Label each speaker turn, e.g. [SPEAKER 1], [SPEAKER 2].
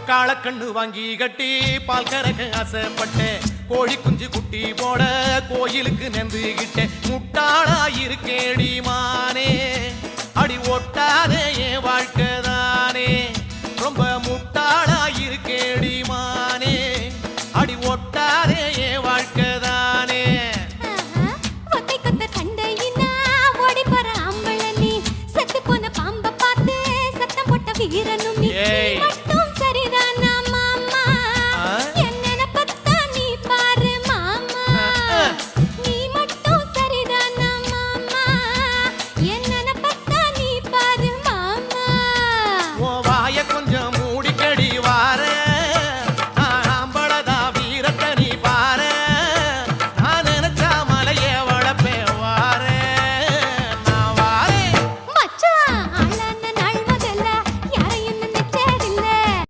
[SPEAKER 1] காளக்கண்ணு வாங்கி கட்டி பால் கறக்க ஆசைப்பட்டேன். கோழி குஞ்சு குட்டி போட கோயிலுக்கு நெந்துகிட்டேன். முட்டாளா இருக்கேடி மானே, அடி ஒட்டாதே என் வாழ்க்கைதானே. ரொம்ப முட்டாளா இருக்கேடி மானே, அடி ஒட்டாதே என் வாழ்க்கைதான்.